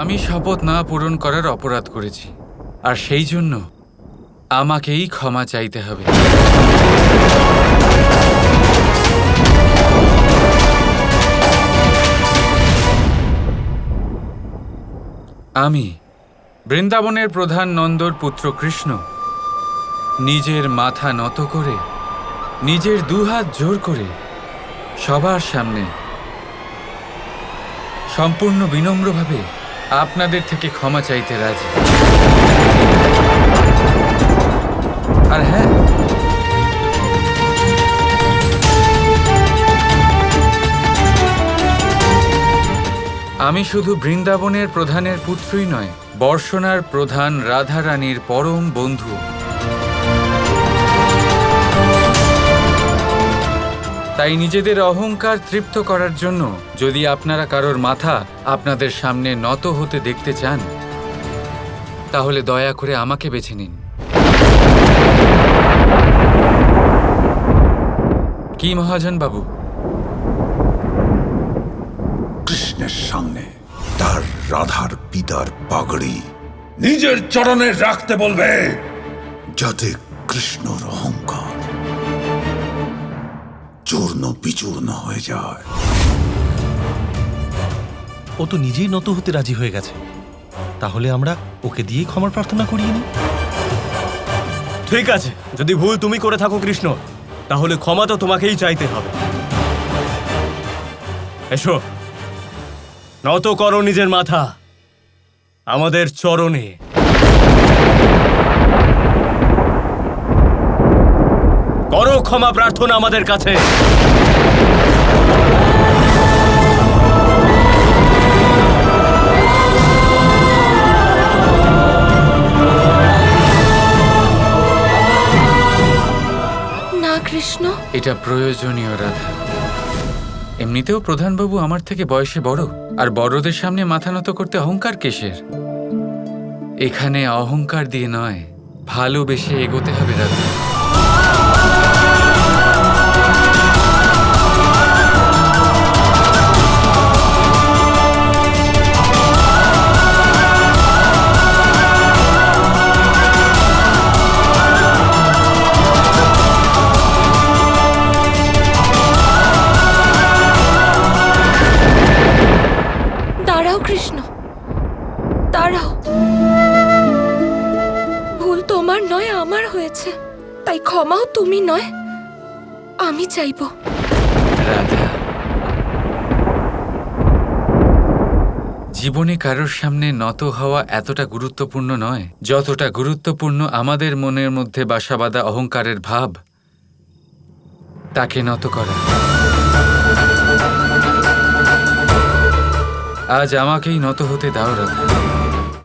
আমি শপথ না পূরণ করার অপরাধ করেছি, আর সেই জন্য আমাকেই ক্ষমা চাইতে হবে। আমি বৃন্দাবনের প্রধান নন্দর পুত্র কৃষ্ণ নিজের মাথা নত করে, নিজের দুহাত জোর করে সবার সামনে সম্পূর্ণ বিনম্রভাবে আপনাদের থেকে ক্ষমা চাইতে রাজি। আর হ্যাঁ, আমি শুধু বৃন্দাবনের প্রধানের পুত্রই নয়, বর্ষণার প্রধান রাধা রানীর পরম বন্ধু। তাই নিজেদের অহংকার তৃপ্ত করার জন্য যদি আপনারা কারোর মাথা আপনাদের সামনে নত হতে দেখতে চান, তাহলে দয়া করে আমাকে বেছে নিন। কি মহাজন বাবু? কৃষ্ণের সামনে তার রাধার পিতার পাগড়ি নিজের চরণে রাখতে বলবে, যাতে কৃষ্ণর অহংকার চূর্ণ বিচূর্ণ হয়ে যায়। ও তো নিজেই নত হতে রাজি হয়ে গেছে, তাহলে আমরা ওকে দিয়েই ক্ষমার প্রার্থনা করিয়ে নিই। ঠিক আছে, যদি ভুল তুমি করে থাকো কৃষ্ণ, তাহলে ক্ষমা তো তোমাকেই চাইতে হবে। এসো, নত করো নিজের মাথা আমাদের চরণে। করো ক্ষমা প্রার্থনা আমাদের কাছে। না কৃষ্ণ, এটা প্রয়োজনীয় রাধা। এমনিতেও প্রধানবাবু আমার থেকে বয়সে বড়, আর বড়দের সামনে মাথা নত করতে অহংকার কিসের? এখানে অহংকার দিয়ে নয়, ভালোবেসে এগোতে হবে রাধা। দাঁড়াও কৃষ্ণ, দাঁড়াও। ভুল তোমার নয়, আমার হয়েছে, তাই ক্ষমাও তুমি নয়, আমি চাইব। রাধা, জীবনে কারোর সামনে নত হওয়া এতটা গুরুত্বপূর্ণ নয় যতটা গুরুত্বপূর্ণ আমাদের মনের মধ্যে বাসা বাঁধা অহংকারের ভাব, তাকে নত করা। আজ আমাকেই নত হতে দাও রাধা।